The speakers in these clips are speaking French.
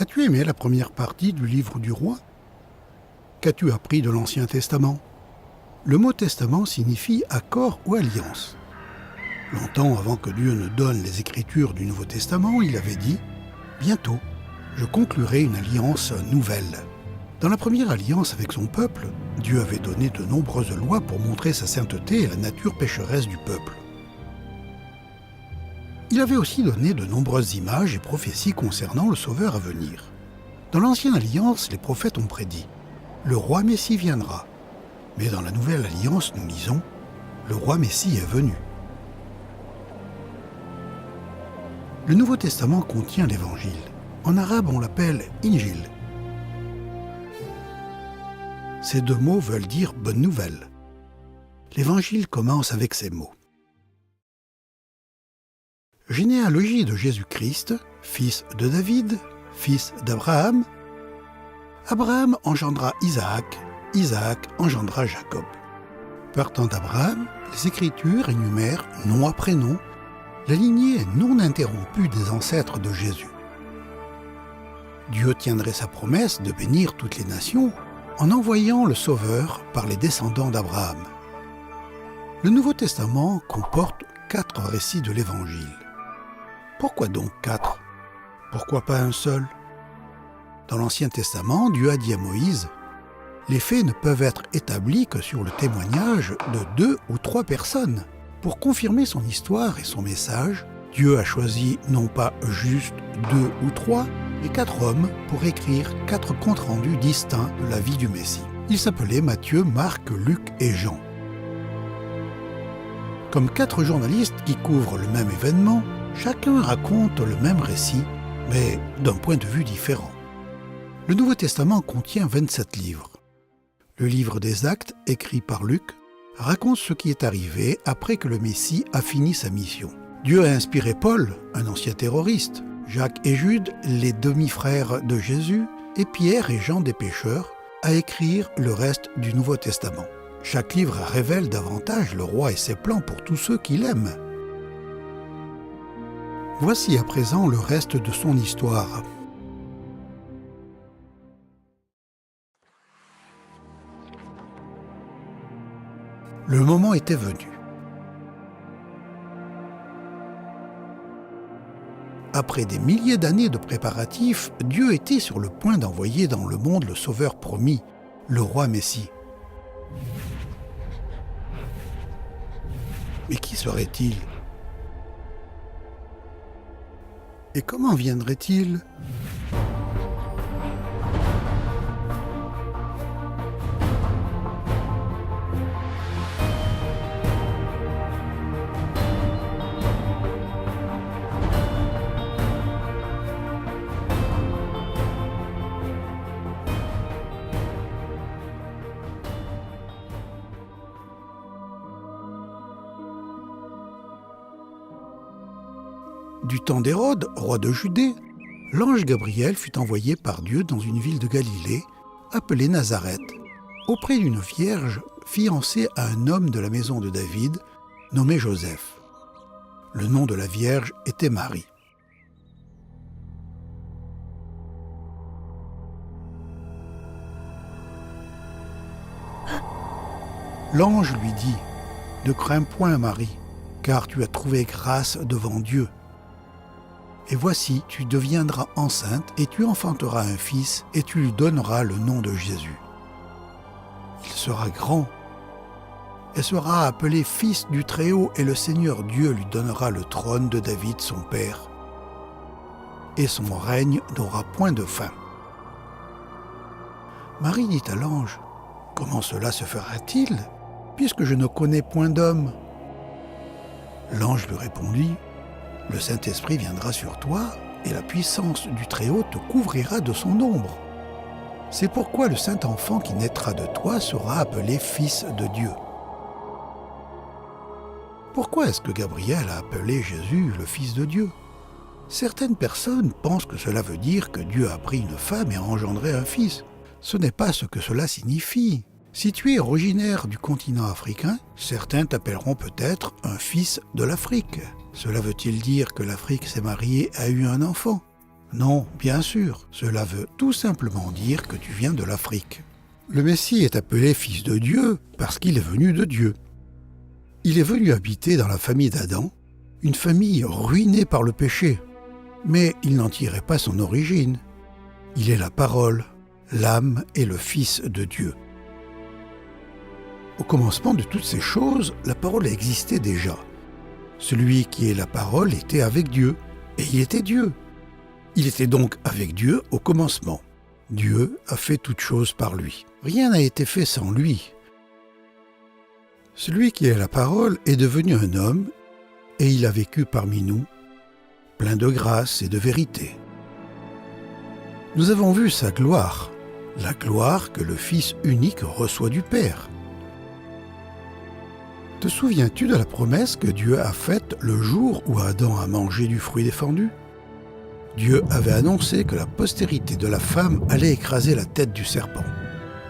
As-tu aimé la première partie du livre du roi? Qu'as-tu appris de l'Ancien Testament? Le mot testament signifie accord ou alliance. Longtemps avant que Dieu ne donne les Écritures du Nouveau Testament, il avait dit « Bientôt, je conclurai une alliance nouvelle ». Dans la première alliance avec son peuple, Dieu avait donné de nombreuses lois pour montrer sa sainteté et la nature pécheresse du peuple. Il avait aussi donné de nombreuses images et prophéties concernant le Sauveur à venir. Dans l'Ancienne Alliance, les prophètes ont prédit « Le roi Messie viendra ». Mais dans la Nouvelle Alliance, nous lisons « Le roi Messie est venu ». Le Nouveau Testament contient l'Évangile. En arabe, on l'appelle « Injil ». Ces deux mots veulent dire « bonne nouvelle ». L'Évangile commence avec ces mots. Généalogie de Jésus-Christ, fils de David, fils d'Abraham. Abraham engendra Isaac, Isaac engendra Jacob. Partant d'Abraham, les Écritures énumèrent, nom après nom, la lignée non interrompue des ancêtres de Jésus. Dieu tiendrait sa promesse de bénir toutes les nations en envoyant le Sauveur par les descendants d'Abraham. Le Nouveau Testament comporte 4 récits de l'Évangile. Pourquoi donc 4? Pourquoi pas un seul? Dans l'Ancien Testament, Dieu a dit à Moïse « Les faits ne peuvent être établis que sur le témoignage de 2 ou 3 personnes. » Pour confirmer son histoire et son message, Dieu a choisi non pas juste 2 ou 3, mais 4 hommes pour écrire 4 comptes rendus distincts de la vie du Messie. Ils s'appelaient Matthieu, Marc, Luc et Jean. Comme 4 journalistes qui couvrent le même événement, chacun raconte le même récit, mais d'un point de vue différent. Le Nouveau Testament contient 27 livres. Le livre des Actes, écrit par Luc, raconte ce qui est arrivé après que le Messie a fini sa mission. Dieu a inspiré Paul, un ancien terroriste, Jacques et Jude, les demi-frères de Jésus, et Pierre et Jean des pécheurs, à écrire le reste du Nouveau Testament. Chaque livre révèle davantage le roi et ses plans pour tous ceux qui l'aiment. Voici à présent le reste de son histoire. Le moment était venu. Après des milliers d'années de préparatifs, Dieu était sur le point d'envoyer dans le monde le Sauveur promis, le roi Messie. Mais qui serait-il? Et comment viendrait-il? Du temps d'Hérode, roi de Judée, l'ange Gabriel fut envoyé par Dieu dans une ville de Galilée, appelée Nazareth, auprès d'une vierge fiancée à un homme de la maison de David, nommé Joseph. Le nom de la vierge était Marie. L'ange lui dit « Ne crains point, Marie, car tu as trouvé grâce devant Dieu. Et voici, tu deviendras enceinte et tu enfanteras un fils et tu lui donneras le nom de Jésus. Il sera grand et sera appelé Fils du Très-Haut et le Seigneur Dieu lui donnera le trône de David son père. Et son règne n'aura point de fin. » Marie dit à l'ange « Comment cela se fera-t-il, puisque je ne connais point d'homme ?» L'ange lui répondit « Le Saint-Esprit viendra sur toi, et la puissance du Très-Haut te couvrira de son ombre. C'est pourquoi le Saint-Enfant qui naîtra de toi sera appelé Fils de Dieu. » Pourquoi est-ce que Gabriel a appelé Jésus le Fils de Dieu? Certaines personnes pensent que cela veut dire que Dieu a pris une femme et a engendré un fils. Ce n'est pas ce que cela signifie. Si tu es originaire du continent africain, certains t'appelleront peut-être un fils de l'Afrique. Cela veut-il dire que l'Afrique s'est mariée et a eu un enfant? Non, bien sûr, cela veut tout simplement dire que tu viens de l'Afrique. Le Messie est appelé fils de Dieu parce qu'il est venu de Dieu. Il est venu habiter dans la famille d'Adam, une famille ruinée par le péché. Mais il n'en tirait pas son origine. Il est la parole, l'âme et le Fils de Dieu. Au commencement de toutes ces choses, la parole existait déjà. Celui qui est la parole était avec Dieu, et il était Dieu. Il était donc avec Dieu au commencement. Dieu a fait toutes choses par lui. Rien n'a été fait sans lui. Celui qui est la parole est devenu un homme, et il a vécu parmi nous, plein de grâce et de vérité. Nous avons vu sa gloire, la gloire que le Fils unique reçoit du Père. Te souviens-tu de la promesse que Dieu a faite le jour où Adam a mangé du fruit défendu ? Dieu avait annoncé que la postérité de la femme allait écraser la tête du serpent.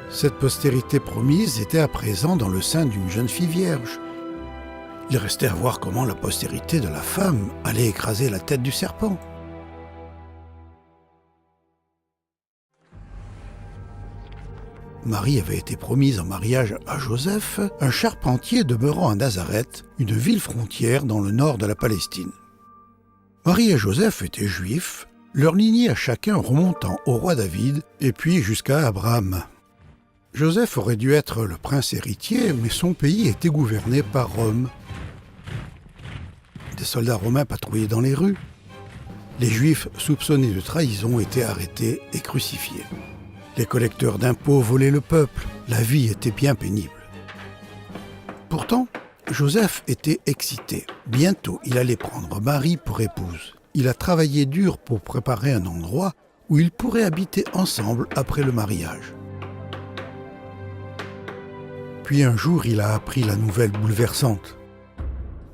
Cette postérité promise était à présent dans le sein d'une jeune fille vierge. Il restait à voir comment la postérité de la femme allait écraser la tête du serpent. Marie avait été promise en mariage à Joseph, un charpentier demeurant à Nazareth, une ville frontière dans le nord de la Palestine. Marie et Joseph étaient juifs, leur lignée à chacun remontant au roi David et puis jusqu'à Abraham. Joseph aurait dû être le prince héritier, mais son pays était gouverné par Rome. Des soldats romains patrouillaient dans les rues. Les Juifs soupçonnés de trahison étaient arrêtés et crucifiés. Les collecteurs d'impôts volaient le peuple. La vie était bien pénible. Pourtant, Joseph était excité. Bientôt, il allait prendre Marie pour épouse. Il a travaillé dur pour préparer un endroit où ils pourraient habiter ensemble après le mariage. Puis un jour, il a appris la nouvelle bouleversante.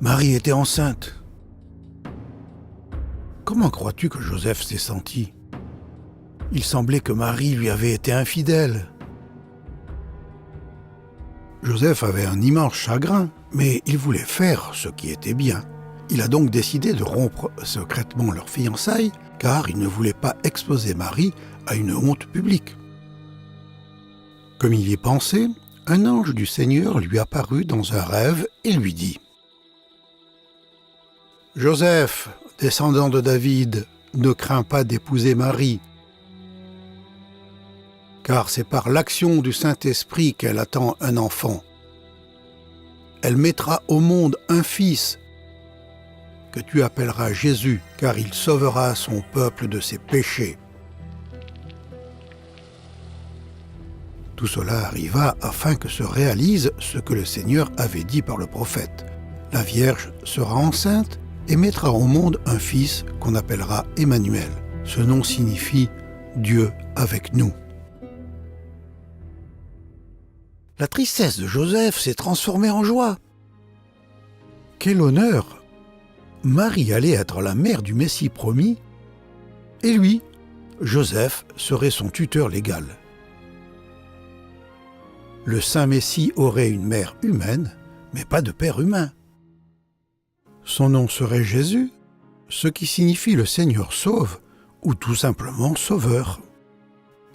Marie était enceinte. Comment crois-tu que Joseph s'est senti ? Il semblait que Marie lui avait été infidèle. Joseph avait un immense chagrin, mais il voulait faire ce qui était bien. Il a donc décidé de rompre secrètement leurs fiançailles, car il ne voulait pas exposer Marie à une honte publique. Comme il y pensait, un ange du Seigneur lui apparut dans un rêve et lui dit : « Joseph, descendant de David, ne crains pas d'épouser Marie, car c'est par l'action du Saint-Esprit qu'elle attend un enfant. Elle mettra au monde un fils que tu appelleras Jésus, car il sauvera son peuple de ses péchés. » Tout cela arriva afin que se réalise ce que le Seigneur avait dit par le prophète. La Vierge sera enceinte et mettra au monde un fils qu'on appellera Emmanuel. Ce nom signifie Dieu avec nous. La tristesse de Joseph s'est transformée en joie. Quel honneur! Marie allait être la mère du Messie promis, et lui, Joseph, serait son tuteur légal. Le Saint Messie aurait une mère humaine, mais pas de père humain. Son nom serait Jésus, ce qui signifie le Seigneur sauve, ou tout simplement Sauveur.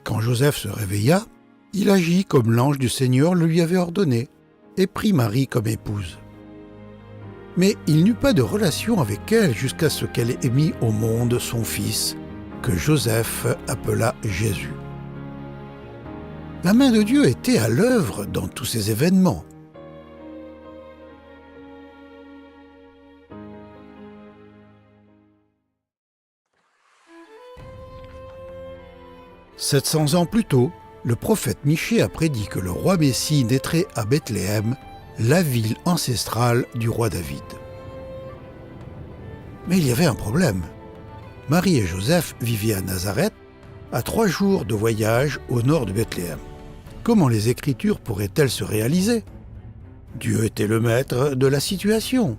Quand Joseph se réveilla, il agit comme l'ange du Seigneur le lui avait ordonné, et prit Marie comme épouse. Mais il n'eut pas de relation avec elle jusqu'à ce qu'elle ait mis au monde son fils, que Joseph appela Jésus. La main de Dieu était à l'œuvre dans tous ces événements. « 700 ans plus tôt, le prophète Michée a prédit que le roi Messie naîtrait à Bethléem, la ville ancestrale du roi David. Mais il y avait un problème. Marie et Joseph vivaient à Nazareth, à 3 jours de voyage au nord de Bethléem. Comment les Écritures pourraient-elles se réaliser ? Dieu était le maître de la situation.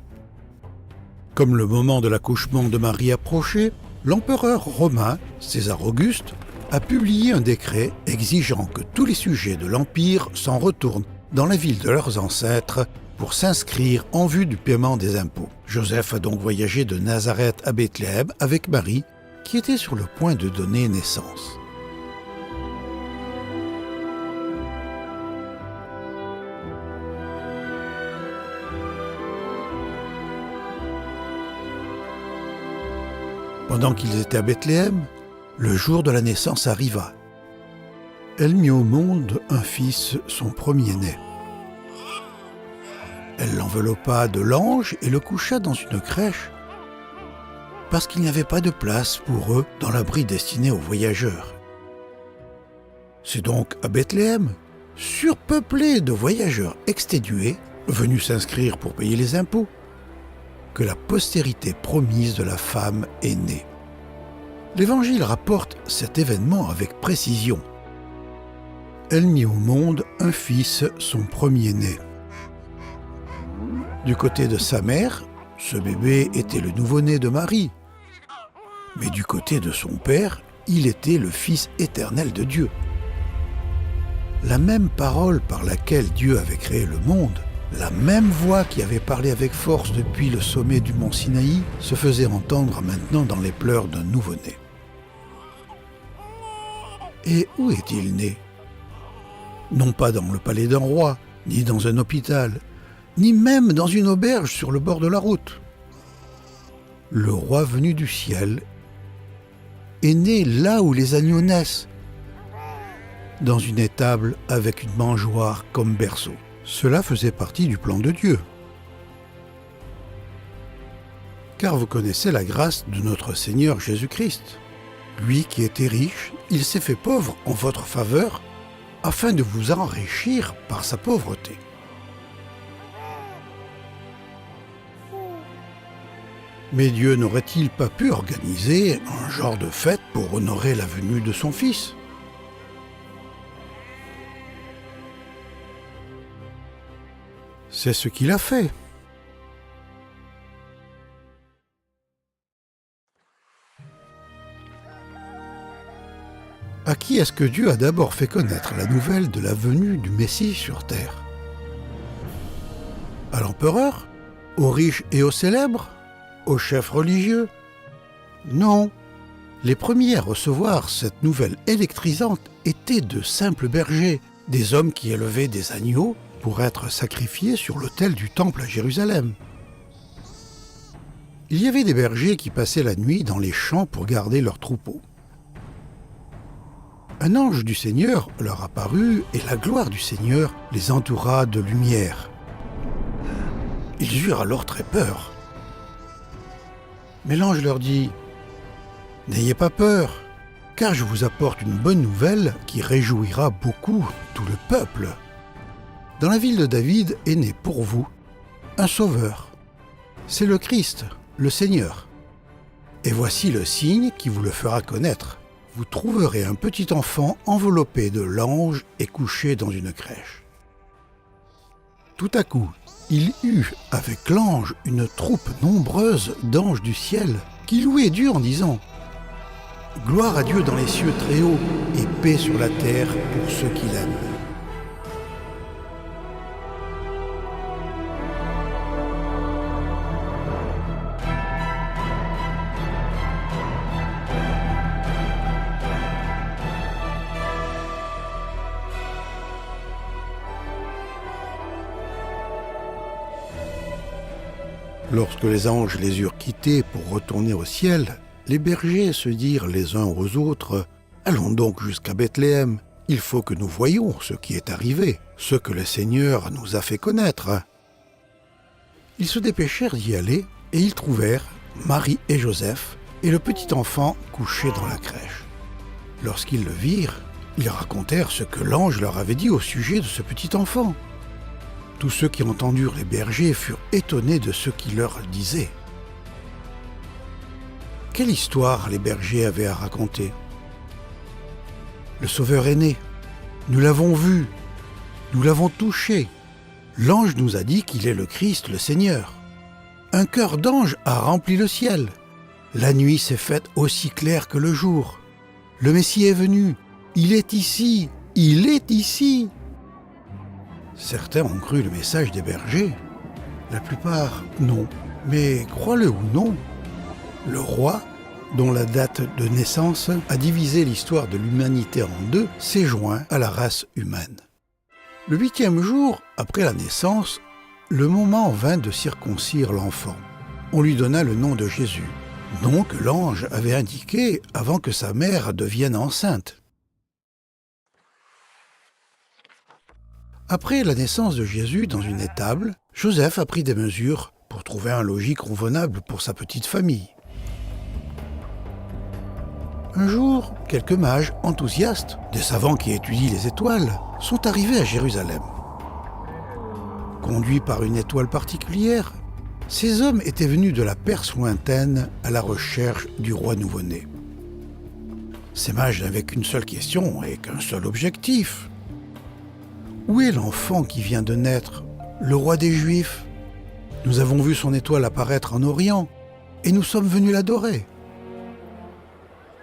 Comme le moment de l'accouchement de Marie approchait, l'empereur romain, César Auguste, a publié un décret exigeant que tous les sujets de l'Empire s'en retournent dans la ville de leurs ancêtres pour s'inscrire en vue du paiement des impôts. Joseph a donc voyagé de Nazareth à Bethléem avec Marie qui était sur le point de donner naissance. Pendant qu'ils étaient à Bethléem, le jour de la naissance arriva. Elle mit au monde un fils, son premier-né. Elle l'enveloppa de langes et le coucha dans une crèche, parce qu'il n'y avait pas de place pour eux dans l'abri destiné aux voyageurs. C'est donc à Bethléem, surpeuplé de voyageurs exténués, venus s'inscrire pour payer les impôts, que la postérité promise de la femme est née. L'Évangile rapporte cet événement avec précision. Elle mit au monde un fils, son premier-né. Du côté de sa mère, ce bébé était le nouveau-né de Marie. Mais du côté de son père, il était le Fils éternel de Dieu. La même parole par laquelle Dieu avait créé le monde, la même voix qui avait parlé avec force depuis le sommet du mont Sinaï, se faisait entendre maintenant dans les pleurs d'un nouveau-né. Et où est-il né ? Non pas dans le palais d'un roi, ni dans un hôpital, ni même dans une auberge sur le bord de la route. Le roi venu du ciel est né là où les agneaux naissent, dans une étable avec une mangeoire comme berceau. Cela faisait partie du plan de Dieu. Car vous connaissez la grâce de notre Seigneur Jésus-Christ. Lui qui était riche, il s'est fait pauvre en votre faveur, afin de vous enrichir par sa pauvreté. Mais Dieu n'aurait-il pas pu organiser un genre de fête pour honorer la venue de son Fils ? C'est ce qu'il a fait. À qui est-ce que Dieu a d'abord fait connaître la nouvelle de la venue du Messie sur terre ? À l'empereur ? Aux riches et aux célèbres ? Aux chefs religieux ? Non. Les premiers à recevoir cette nouvelle électrisante étaient de simples bergers, des hommes qui élevaient des agneaux pour être sacrifiés sur l'autel du temple à Jérusalem. Il y avait des bergers qui passaient la nuit dans les champs pour garder leurs troupeaux. Un ange du Seigneur leur apparut et la gloire du Seigneur les entoura de lumière. Ils eurent alors très peur. Mais l'ange leur dit « N'ayez pas peur, car je vous apporte une bonne nouvelle qui réjouira beaucoup tout le peuple. Dans la ville de David est né pour vous un sauveur. C'est le Christ, le Seigneur. Et voici le signe qui vous le fera connaître. Vous trouverez un petit enfant enveloppé de langes et couché dans une crèche. » Tout à coup, il eut avec l'ange une troupe nombreuse d'anges du ciel qui louaient Dieu en disant « Gloire à Dieu dans les cieux très hauts et paix sur la terre pour ceux qui l'aiment. » Lorsque les anges les eurent quittés pour retourner au ciel, les bergers se dirent les uns aux autres « Allons donc jusqu'à Bethléem, il faut que nous voyions ce qui est arrivé, ce que le Seigneur nous a fait connaître. » Ils se dépêchèrent d'y aller et ils trouvèrent Marie et Joseph et le petit enfant couché dans la crèche. Lorsqu'ils le virent, ils racontèrent ce que l'ange leur avait dit au sujet de ce petit enfant. Tous ceux qui entendirent les bergers furent étonnés de ce qu'il leur disait. Quelle histoire les bergers avaient à raconter ? Le Sauveur est né. Nous l'avons vu. Nous l'avons touché. L'ange nous a dit qu'il est le Christ, le Seigneur. Un chœur d'ange a rempli le ciel. La nuit s'est faite aussi claire que le jour. Le Messie est venu. Il est ici. Il est ici. Certains ont cru le message des bergers. La plupart, non. Mais crois-le ou non, le roi, dont la date de naissance a divisé l'histoire de l'humanité en deux, s'est joint à la race humaine. Le 8e jour, après la naissance, le moment vint de circoncire l'enfant. On lui donna le nom de Jésus, nom que l'ange avait indiqué avant que sa mère devienne enceinte. Après la naissance de Jésus dans une étable, Joseph a pris des mesures pour trouver un logis convenable pour sa petite famille. Un jour, quelques mages enthousiastes, des savants qui étudient les étoiles, sont arrivés à Jérusalem. Conduits par une étoile particulière, ces hommes étaient venus de la Perse lointaine à la recherche du roi nouveau-né. Ces mages n'avaient qu'une seule question et qu'un seul objectif. Où est l'enfant qui vient de naître, le roi des Juifs ? Nous avons vu son étoile apparaître en Orient et nous sommes venus l'adorer.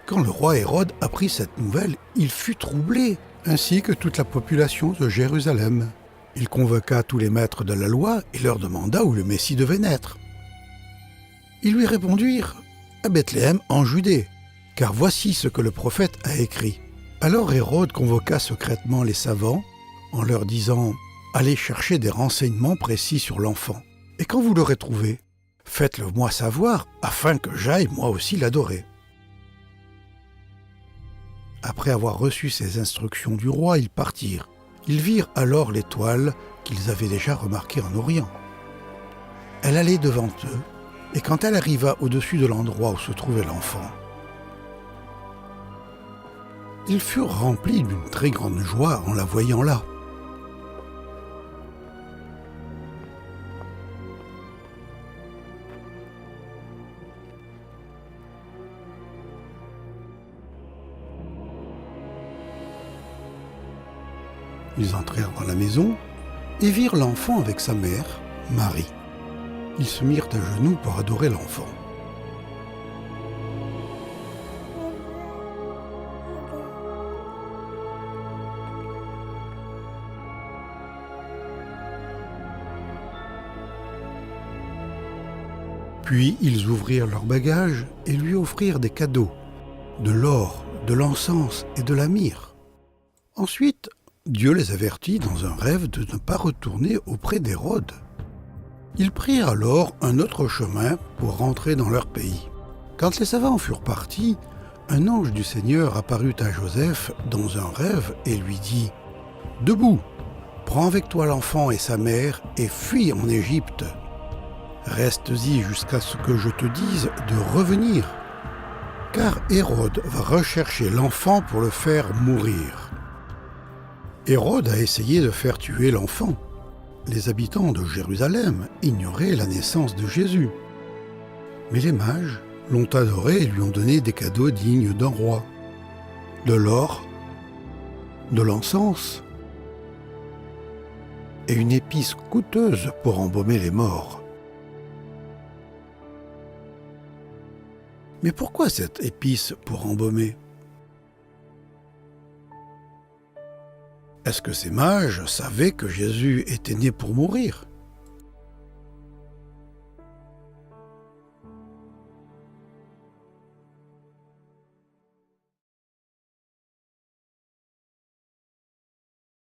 Quand le roi Hérode apprit cette nouvelle, il fut troublé, ainsi que toute la population de Jérusalem. Il convoqua tous les maîtres de la loi et leur demanda où le Messie devait naître. Ils lui répondirent « À Bethléem, en Judée, car voici ce que le prophète a écrit. » Alors Hérode convoqua secrètement les savants en leur disant « Allez chercher des renseignements précis sur l'enfant. Et quand vous l'aurez trouvé, faites-le moi savoir afin que j'aille moi aussi l'adorer. » Après avoir reçu ces instructions du roi, ils partirent. Ils virent alors l'étoile qu'ils avaient déjà remarquée en Orient. Elle allait devant eux, et quand elle arriva au-dessus de l'endroit où se trouvait l'enfant, ils furent remplis d'une très grande joie en la voyant là. Ils entrèrent dans la maison et virent l'enfant avec sa mère, Marie. Ils se mirent à genoux pour adorer l'enfant. Puis ils ouvrirent leurs bagages et lui offrirent des cadeaux, de l'or, de l'encens et de la myrrhe. Ensuite, Dieu les avertit dans un rêve de ne pas retourner auprès d'Hérode. Ils prirent alors un autre chemin pour rentrer dans leur pays. Quand les savants furent partis, un ange du Seigneur apparut à Joseph dans un rêve et lui dit « Debout, prends avec toi l'enfant et sa mère et fuis en Égypte. Reste-y jusqu'à ce que je te dise de revenir, car Hérode va rechercher l'enfant pour le faire mourir. » Hérode a essayé de faire tuer l'enfant. Les habitants de Jérusalem ignoraient la naissance de Jésus. Mais les mages l'ont adoré et lui ont donné des cadeaux dignes d'un roi. De l'or, de l'encens et une épice coûteuse pour embaumer les morts. Mais pourquoi cette épice pour embaumer ? Est-ce que ces mages savaient que Jésus était né pour mourir ?